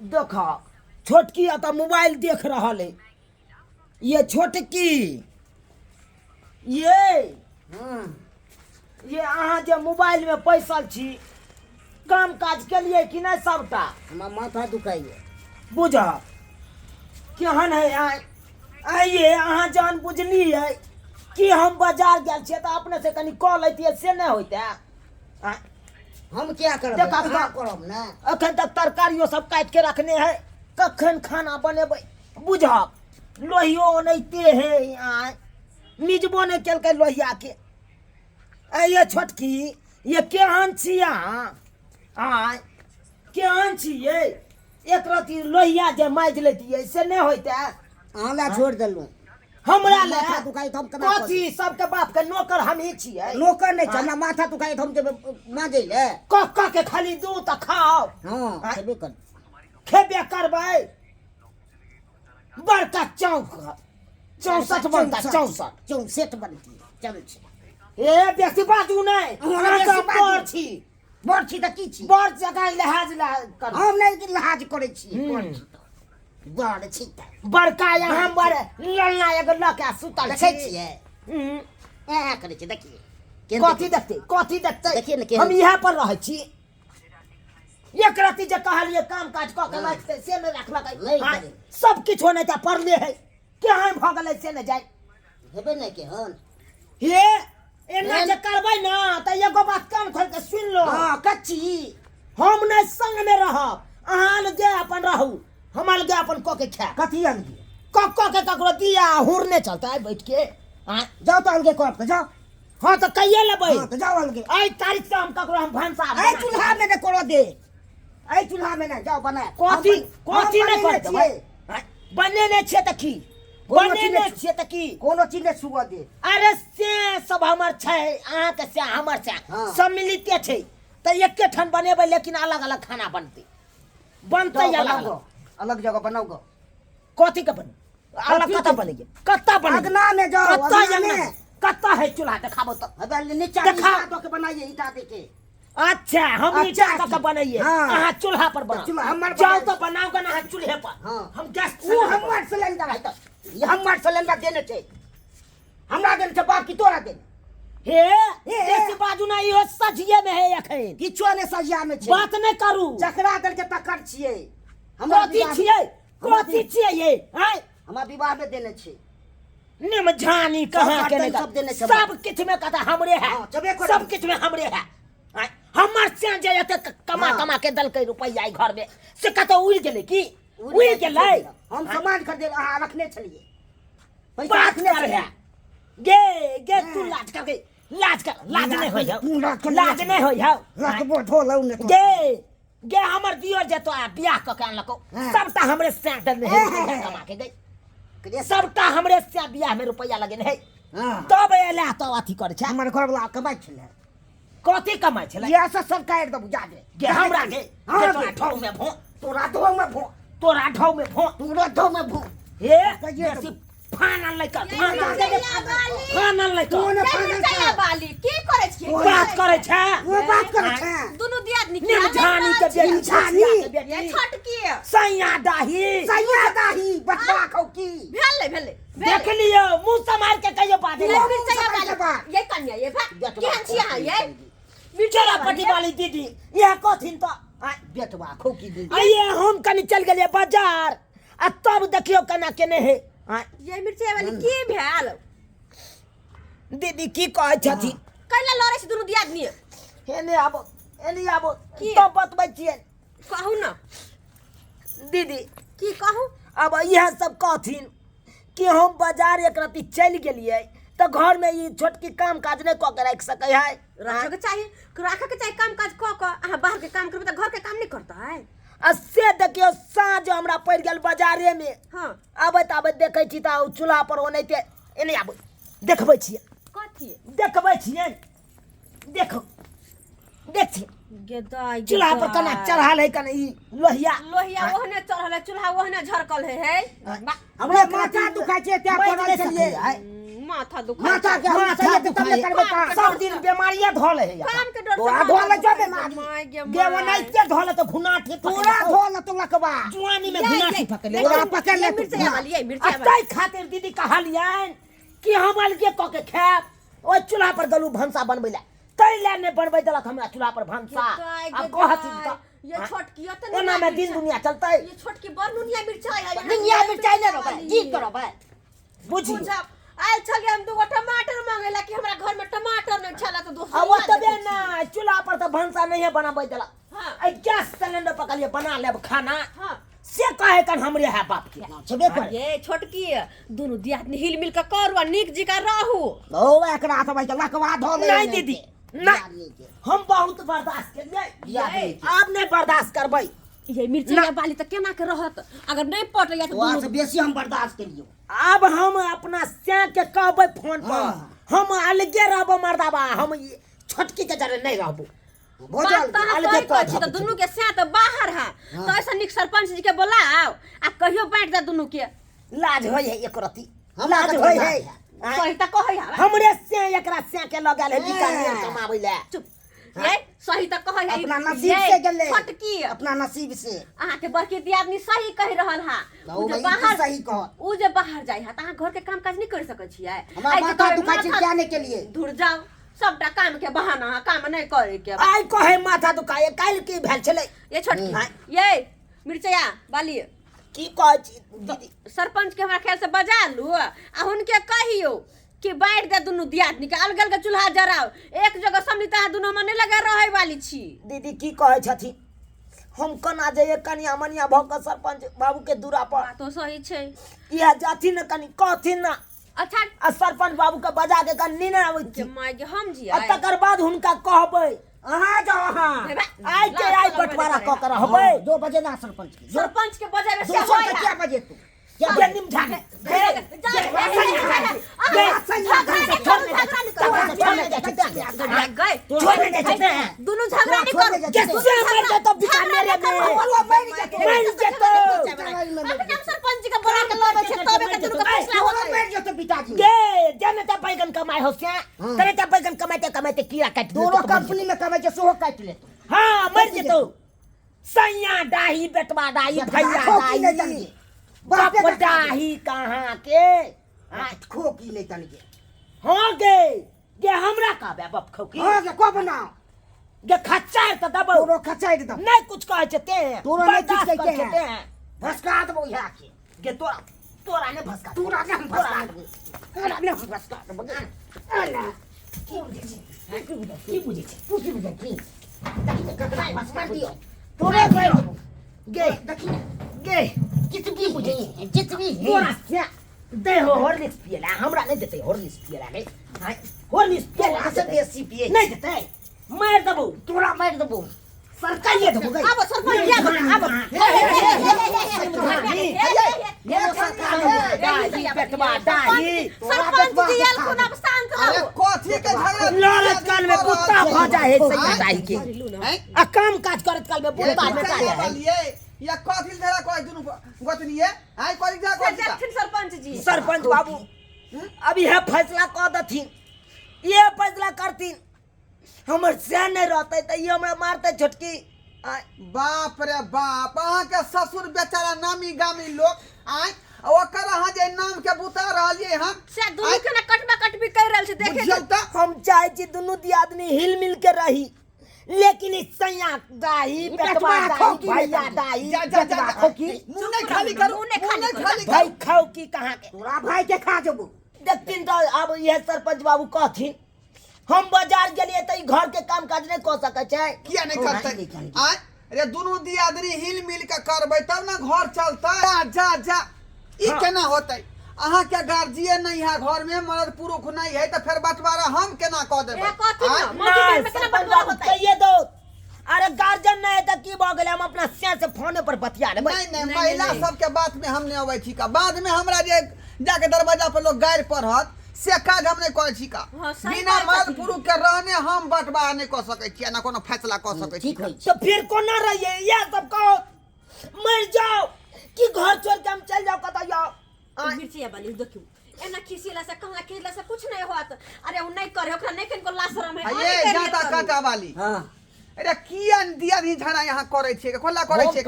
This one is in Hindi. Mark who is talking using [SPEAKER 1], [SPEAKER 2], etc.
[SPEAKER 1] देखा छोटकी तो मोबाइल देख रहा है। ये छोटकी ये अहाँ जे मोबाइल में पैसल छी काम काज के लिए कि नहीं सबटा
[SPEAKER 2] हमार माथा दुखाइए
[SPEAKER 1] बुझ केहन है आइए अहाँ जान बुझली है कि हम बाजार गए छे तो अपने से कनी कह लेती से नहीं होते
[SPEAKER 2] हम क्या करब
[SPEAKER 1] देखा
[SPEAKER 2] क्या करब ना
[SPEAKER 1] अखन तक तरकारियों सब काट के रखने है कखन खाना बनेबै बुझ लोहियो ओनैते है मिजबो नहीं केलकै लोहिया के ये छोटकी ये केहन छी अहाँ केहन छी ये एक रति लोहिया जे माइज लेतियै से नहीं होते
[SPEAKER 2] अहाँ ला छोड़ देलहुँ
[SPEAKER 1] हमरा ले
[SPEAKER 2] माथा दुखाइ त हम केना करब?
[SPEAKER 1] कथी सबके बाप के नौकर हम ही छियै
[SPEAKER 2] नौकर नहीं छै हमरा माथा दुखाइ त हम जेबै मांगै ले
[SPEAKER 1] कक्का के खाली दू त खाओ
[SPEAKER 2] हाँ खेबे कर
[SPEAKER 1] खेबे करबै बड़का चौक 64 बनता 64
[SPEAKER 2] 64 बनती चल छै
[SPEAKER 1] ए बेसी बाजू नहीं
[SPEAKER 2] हमरा
[SPEAKER 1] अहाँ
[SPEAKER 2] बेसी
[SPEAKER 1] सब
[SPEAKER 2] बाजू।
[SPEAKER 1] बड़ छी
[SPEAKER 2] बड़ छी त की छी
[SPEAKER 1] बड़ जगह लिहाज कर
[SPEAKER 2] हम नहीं कि लाज करै छी बड़ छी त
[SPEAKER 1] बड़का यहाँ बड़ ललना एगो लके सुतल
[SPEAKER 2] देखै
[SPEAKER 1] छी
[SPEAKER 2] छियै
[SPEAKER 1] हम्म,
[SPEAKER 2] ए करै छी देखिए
[SPEAKER 1] कथी देखते कथी देखते
[SPEAKER 2] देखिए ने केहन
[SPEAKER 1] हम यहाँ पर रहे छी एक रति जे कहलिए काम काज क के रखते से नहीं रखलकै
[SPEAKER 2] नहीं
[SPEAKER 1] हाँ,
[SPEAKER 2] करे।
[SPEAKER 1] सब किछो नहीं था पड़ले है केहन भ गेलै से नहीं जाय
[SPEAKER 2] हेबे नहीं केहन
[SPEAKER 1] हे एना जे करबै ना त एगो बात कान खोल के सुन लो
[SPEAKER 2] हाँ कच्ची
[SPEAKER 1] हम नहीं संग में रहब अहाँ लगे अपन रहू हम लगे अपन क के खा
[SPEAKER 2] कथी अलगे
[SPEAKER 1] क के ककरो दिया हुरने चलता है बैठ के हाँ
[SPEAKER 2] जाओ तो अलगे करब त जाओ
[SPEAKER 1] हाँ तो कहिए लेबै
[SPEAKER 2] हाँ तो जाओ अलगे
[SPEAKER 1] आई तारीख से हम ककरो हम भंसा
[SPEAKER 2] ऐ चूल्हा में ने करो दे ऐ चूल्हा में ने जाओ बना
[SPEAKER 1] कथी कथी नहीं कर देबै बने नहीं छे त की बने नहीं छे त की
[SPEAKER 2] कोनो चीज ने सुबह दे
[SPEAKER 1] अरे से सब हमर छै अहाँ के से हमर छै
[SPEAKER 2] हाँ।
[SPEAKER 1] सब मिलिते छै त एके ठन बनेबै लेकिन अलग अलग खाना बनतै बनतै
[SPEAKER 2] जाओ
[SPEAKER 1] अलग
[SPEAKER 2] बनाओ
[SPEAKER 1] अलग
[SPEAKER 2] अलग जगह बनाओ गो
[SPEAKER 1] कथी के बन अलग
[SPEAKER 2] कथी
[SPEAKER 1] कता
[SPEAKER 2] के?
[SPEAKER 1] बनेगे कता बनेगे
[SPEAKER 2] अगना में जाओ
[SPEAKER 1] कता
[SPEAKER 2] अगना
[SPEAKER 1] जंगल
[SPEAKER 2] में
[SPEAKER 1] कता है चूल्हा दिखाबो तो
[SPEAKER 2] अबे नीचा
[SPEAKER 1] देखा।
[SPEAKER 2] ईटा दो के बनाइए ईटा दे के
[SPEAKER 1] अच्छा हम
[SPEAKER 2] अच्छा
[SPEAKER 1] ईटा
[SPEAKER 2] जी।
[SPEAKER 1] का बनाइए
[SPEAKER 2] हाँ।
[SPEAKER 1] अहाँ चूल्हा पर बनाओ
[SPEAKER 2] चूल्हा हमर
[SPEAKER 1] जाओ
[SPEAKER 2] बनाइए।
[SPEAKER 1] तो बनाओगे ना अहाँ चूल्हे पर
[SPEAKER 2] हाँ।
[SPEAKER 1] हम गैस
[SPEAKER 2] वो हमर सिलेंडर है त ये हमर सिलेंडर देने छै हमरा देने छै बाकी तोरा देने
[SPEAKER 1] हे ऐसी बाजू ना यो सजिए में है अखन
[SPEAKER 2] किछो ने सजिया में छै
[SPEAKER 1] बात नहीं करू
[SPEAKER 2] जकरा देल के तकर छियै
[SPEAKER 1] कथी छियै कथी छियै ये हैं
[SPEAKER 2] हमरा विवाह में देने छै
[SPEAKER 1] निम झानी कहाँ के
[SPEAKER 2] बर्तन
[SPEAKER 1] नहीं
[SPEAKER 2] सब देने छै
[SPEAKER 1] सब किछ में कथा हमरे है
[SPEAKER 2] हाँ, छबे करै।
[SPEAKER 1] सब किछ में हमरे है हैं? हमर से जे एते कमा
[SPEAKER 2] हाँ।
[SPEAKER 1] कमा के दलकै रुपैया घर में से कतो उड़ गेलै की उड़ गेलै
[SPEAKER 2] हम सामान खरीदे अहाँ रखने छलिए पैसा
[SPEAKER 1] बात
[SPEAKER 2] रखने
[SPEAKER 1] कर
[SPEAKER 2] छलिए
[SPEAKER 1] है गे तू लाज कर गई लाज कर लाज नहीं होय
[SPEAKER 2] तू लाज कर
[SPEAKER 1] लाज नहीं होय
[SPEAKER 2] रखबो ढोलौ ने तो
[SPEAKER 1] गे हमर दियो जे तो बियाह क के अनलको
[SPEAKER 2] हाँ।
[SPEAKER 1] सबटा हमरे से दल है रुपैया कमा के गई सबटा हमरे से बियाह में रुपैया लगेने है
[SPEAKER 2] हां
[SPEAKER 1] तब एला तो अथी करे छै
[SPEAKER 2] हमर घर वाला कमाई छले
[SPEAKER 1] कथी कमाई छलै
[SPEAKER 2] ये सब सब काट दबु जा दे
[SPEAKER 1] गे हमरा गे
[SPEAKER 2] हाँ,
[SPEAKER 1] तोरा ठाउ में भो
[SPEAKER 2] तोरा दो में भो
[SPEAKER 1] तोरा ठाउ में भो
[SPEAKER 2] तोरा दो में भो
[SPEAKER 1] हे
[SPEAKER 2] कहिए
[SPEAKER 1] बेसी फानल नै कर
[SPEAKER 2] फानल
[SPEAKER 1] फानल नै
[SPEAKER 2] कोन
[SPEAKER 1] कर
[SPEAKER 2] फानल
[SPEAKER 3] बाली की करे छियै
[SPEAKER 1] बात करे छै
[SPEAKER 2] वो बात करे छै
[SPEAKER 3] दुनु दियादनी
[SPEAKER 1] निम झानी के बेटी
[SPEAKER 2] झानी।
[SPEAKER 3] ये छोटकी
[SPEAKER 1] सैया दाही
[SPEAKER 2] सैया दाही बटवा खौ की
[SPEAKER 3] भेले
[SPEAKER 1] देख लियो मुंह संभाल के कहियो बात
[SPEAKER 3] ये
[SPEAKER 2] मुँह
[SPEAKER 3] मिर्चया
[SPEAKER 2] संभाल के बात।
[SPEAKER 3] बाली ये कन्या ये भा केहन छी अहाँ ये
[SPEAKER 1] बिचारा पटी वाली दीदी यह कथिन तो
[SPEAKER 2] बेटवा खौ की दे
[SPEAKER 1] आइए हम कनी चल गेलिए बाजार आ तब देखियो केना केने है
[SPEAKER 3] ये मिर्चया वाली की भेल
[SPEAKER 1] दीदी की कहै छथि
[SPEAKER 3] कैला लड़े छी दुनु दियादनी
[SPEAKER 1] एने आबो
[SPEAKER 3] की?
[SPEAKER 1] तो बतबै छियै
[SPEAKER 3] कहू न
[SPEAKER 1] दीदी
[SPEAKER 3] की कहू
[SPEAKER 1] अब यह सब कहथिन कि हम बाजार एक रति चल गेलिए तो घर में ये छोटकी काम काज नहीं क के रख सकै है
[SPEAKER 3] रखे के चाही काम काज क क अहाँ बाहर के काम करबै त घर के काम नहीं करता है
[SPEAKER 1] आ से देखियो साँझ हमरा पड़ गेल बाजारे में
[SPEAKER 3] हां
[SPEAKER 1] आबैत देखै छी त चूल्हा पर ओनैते एने आबै देखबै छियै
[SPEAKER 3] कथी
[SPEAKER 1] देखबै छियै देखो देख
[SPEAKER 3] गेदाई
[SPEAKER 1] चूल्हा पर कना चढ़ाल है कना ई लोहिया
[SPEAKER 3] लोहिया ओहने चढ़ल है चूल्हा ओहने झरकल है
[SPEAKER 2] हमरा माथा दुखाइ छै त्या
[SPEAKER 1] बैठ
[SPEAKER 2] पड़ल
[SPEAKER 1] नहीं
[SPEAKER 2] छलिए
[SPEAKER 1] सकै है।
[SPEAKER 3] माथा दुखा
[SPEAKER 2] माथा के हम
[SPEAKER 1] माथा
[SPEAKER 2] सही तब
[SPEAKER 1] दुखाए।
[SPEAKER 2] करबे का
[SPEAKER 1] सब दिन बीमारियां धोले है
[SPEAKER 3] काम के डर
[SPEAKER 2] तो आ धोले जो बीमारी
[SPEAKER 1] गे वनाइते धोले तो घुना ठीक
[SPEAKER 2] पूरा धोल तो लकबा
[SPEAKER 1] जुआनी में घुना ठीक पकड़ ले
[SPEAKER 2] पूरा पकड़ ले
[SPEAKER 3] मिर्चा वाली ये मिर्चा वाली
[SPEAKER 1] अतै खातिर दीदी कहलियन कि हम अलगे क के खाब ओ चूल्हा पर गलू भंसा बनबै ले तै ले ने बनबै देलक हमरा चूल्हा पर भंसा अब कहत
[SPEAKER 3] ये छोटकी तो
[SPEAKER 1] एना में दिन दुनिया चलतै
[SPEAKER 3] ये छोटकी बड़ नुनिया मिर्चा है
[SPEAKER 2] दुनिया में चाइले रो भाई जी करो भाई
[SPEAKER 1] बुझी
[SPEAKER 3] पूछब आयल छलिए हम दूगो टमाटर मांगेला कि हमरा घर में टमाटर नहीं छला तो दोसर
[SPEAKER 1] अब तबे ना चूल्हा पर तो भंसा नहीं बनाबै देलक
[SPEAKER 3] हां
[SPEAKER 1] ए गैस सिलेंडर पकड़िए बना लेब खाना
[SPEAKER 3] हां
[SPEAKER 1] से कहे कन हमरे है बाप के
[SPEAKER 2] छबे कर
[SPEAKER 3] ये छोटकी दोनों दियादनी हिल मिल के करू आ नीक जी का रहू
[SPEAKER 2] ओ एकरा तो भाई लकबा धोले
[SPEAKER 1] नहीं दीदी ना हम बहुत बर्दाश्त करिए आप नहीं बर्दाश्त करबै
[SPEAKER 3] ये मिर्चा वाली तो केना के रहत अगर नहीं पटैया तो
[SPEAKER 2] वहां से बेसी हम बर्दाश्त करियो
[SPEAKER 1] अब हम अपना से के कहबै फोन पर
[SPEAKER 2] हाँ।
[SPEAKER 1] हम अलगे रहबो मर्दाबा हम ये छोटकी के जरे नहीं रहबो
[SPEAKER 2] भोजल
[SPEAKER 1] अलगे
[SPEAKER 3] अलगे
[SPEAKER 1] कह
[SPEAKER 3] तो दोनों के साथ बाहर है तो ऐसा निक सरपंच जी के बुलाओ आ कहियो बैठ जा दोनों के
[SPEAKER 1] लाज होय है एक रति
[SPEAKER 2] हमरा
[SPEAKER 1] लाज
[SPEAKER 2] के
[SPEAKER 1] होय
[SPEAKER 2] तो
[SPEAKER 1] है
[SPEAKER 2] लाज
[SPEAKER 3] सही त कहै है
[SPEAKER 1] हमरे से एकरा से के लगाल है बिकानियर कमाबै ले
[SPEAKER 3] चुप ये सही त कहै है
[SPEAKER 2] अपना नसीब से गेले
[SPEAKER 3] छोटकी
[SPEAKER 2] अपना नसीब से
[SPEAKER 3] अहाँ के बड़की दियादनी सही कहि रहल हा
[SPEAKER 2] उ जे बाहर सही कह
[SPEAKER 3] उ जे बाहर जाय हा त अहाँ घर के काम काज नहीं कर सकै छियै
[SPEAKER 2] हमरा माथा दुखाई छै जाने के लिए
[SPEAKER 3] दूर जाओ सबटा काम के बहाना है काम नहीं करे के
[SPEAKER 1] आइ कहे माथा दुखाए काल की भेल छलै
[SPEAKER 3] ये छोटकी ये मिर्चया बाली
[SPEAKER 1] की कहै छी दीदी
[SPEAKER 3] सरपंच के हमरा ख्याल से बजा लू आ हुनके कहियो कि बैठ दे दुनू दियादनी के अलग अलग चूल्हा जराओ एक जगह समझता है दुनू में नहीं लगा रहे वाली छी
[SPEAKER 1] दीदी की कहै छथिन हम कना जाइए कनिया मनिया भ के सरपंच बाबू के दूरा पर
[SPEAKER 3] तो सही छै
[SPEAKER 1] इहा जाथिन न कनी कहथिन न
[SPEAKER 3] अच्छा
[SPEAKER 1] आ सरपंच बाबू के बजा के कनी न आबै छी
[SPEAKER 3] माय गे हम जी
[SPEAKER 1] आ तकर बाद हुनका कहबै अहाँ जाओ अहाँ आइ के आइ बंटवारा क के रहबै
[SPEAKER 2] 2 बजे ना सरपंच के
[SPEAKER 3] सरपंच के बजाय में से
[SPEAKER 2] दूसरा
[SPEAKER 3] होय
[SPEAKER 2] के क्या बजे तू
[SPEAKER 1] क्या जे निमझा के
[SPEAKER 3] दोनों झगड़ा नहीं करो
[SPEAKER 1] कैसे मर जा तो बीकानेर में
[SPEAKER 3] अपने सरपंच के बड़ा के लावे छै तबे के दुनू के फैसला होत
[SPEAKER 2] बैठ जो तो पिताजी
[SPEAKER 1] गे जने त बैगन कमाई हो से तने त बैगन कमाते कमाते कीड़ा काट
[SPEAKER 2] दोनों कंपनी में कमाई के सोहो काट ले
[SPEAKER 1] हां मर जेतो सैया डाही बेटवा डाही भैया डाही बाप डाही कहां के
[SPEAKER 2] हाथ खो की ले तन के
[SPEAKER 1] हां गे हमरा कहबे बाप खौकी
[SPEAKER 2] हां के को बनाओ
[SPEAKER 1] गे खच्चार त दबो
[SPEAKER 2] तोरो खचाई दे
[SPEAKER 1] नहीं कुछ कहै छते
[SPEAKER 2] तोरो नहीं कुछ कहै
[SPEAKER 1] छते
[SPEAKER 2] छते भसका दबो यहाँ के
[SPEAKER 1] गे तोरा ने भसका
[SPEAKER 2] तोरा के हम भसका दबो तोरा ने हम भसका दबो अला
[SPEAKER 1] की बुझे छी
[SPEAKER 2] तू की बुझे की देखि ककरा भसका दियो तोरे कह
[SPEAKER 1] गे
[SPEAKER 2] देखि
[SPEAKER 1] गे
[SPEAKER 2] कितनी बुझे जितनी
[SPEAKER 1] तोरा से दे हो हॉर्लिक्स पियला हमरा नहीं देते हॉर्लिक्स पियला रे हां हॉर्लिक्स पियला
[SPEAKER 2] से बेसी पिए
[SPEAKER 1] नहीं देते मार दबो
[SPEAKER 2] तोरा मार दबो
[SPEAKER 1] सरकारिए दबो गई
[SPEAKER 3] अब सरपंच क्या बना अब सरपंच जी आयल खुद अब शांत रहो
[SPEAKER 4] कथी के झगड़ा
[SPEAKER 1] लालच काल में कुत्ता भजा है सैया दाई के आ काम काज करत काल में बुत्ता में का है
[SPEAKER 4] बोलिए या कथी झगड़ा कोई दुनु गोतनी है आई कथी झगड़ा कोई
[SPEAKER 3] देखथिन सरपंच जी
[SPEAKER 1] सरपंच बाबू अब यह फैसला कर दथिन ये फैसला करथिन हमर से नहीं रहते तो ये हमरा मारते झटकी
[SPEAKER 4] बाप रे बाप अहाँ के ससुर बेचारा नामी गामी लोग आई ओकर अहाँ जे नाम के बुता रहलिए हम
[SPEAKER 3] से दुनू के ना कटबा कटबी कर रहल छै देखे
[SPEAKER 4] बुझल त
[SPEAKER 1] हम चाहे छी दोनों दियादनी हिल मिल के रही लेकिन इस सैया दाई बेटवा दाई भैया दाई जजवा खोकी
[SPEAKER 4] मुंह नहीं खाली करू
[SPEAKER 3] मुंह नहीं
[SPEAKER 4] मुंह नहीं खाली
[SPEAKER 1] भाई खाओ की कहाँ के
[SPEAKER 2] तोरा भाई के खा जबो
[SPEAKER 1] देखथिन तो अब यह सरपंच बाबू कहथिन हम बाजार गेलिए तो ई घर के काम काज नहीं कह सकै छै
[SPEAKER 4] किया नहीं करते आई रे दुनु दियादनी हिल मिल के करबै तब ना घर चलतै जा जा ई केना होतै अहाँ के गार्जियन नहीं है घर में मर्द पुरुष नहीं है तो फिर बंटवारा हम केना कह देबै
[SPEAKER 3] ए कथी
[SPEAKER 4] आँय?
[SPEAKER 3] ना मौजूद में केना
[SPEAKER 1] सरपंच
[SPEAKER 3] बंटवारा
[SPEAKER 1] बाबू
[SPEAKER 3] होतै
[SPEAKER 1] कहिए दो अरे गार्जियन नहीं है तो की भ गेलै हम अपना से फोन पर बतिया लेबै
[SPEAKER 4] नहीं महिला सबके बात में हम नहीं अबै छी का बाद में हमरा जे जाके दरवाजा पर लोग गारि पढ़त से काज हम नहीं करै छी का
[SPEAKER 3] हाँ, सही
[SPEAKER 4] बिना
[SPEAKER 3] बात
[SPEAKER 4] मर्द
[SPEAKER 3] है।
[SPEAKER 4] पुरुष के रहने हम बंटवारा नहीं कह सकै छी ना कोनो फैसला कह सकै छी
[SPEAKER 2] ठीक है
[SPEAKER 1] तो फिर कोना रहिए यह सब कहो मर जाओ कि घर छोड़ के हम चल जाओ कतौ जाओ
[SPEAKER 3] मिर्चिया वाली देखियो एना खिसिला से कहला खिसिला से कुछ नहीं होत अरे उ नहीं करे ओकरा नहीं किनको लाशरम है
[SPEAKER 4] ये जाता काटा वाली
[SPEAKER 1] हाँ
[SPEAKER 4] अरे किया दिया दी झड़ा यहाँ करे छे कोला करे छे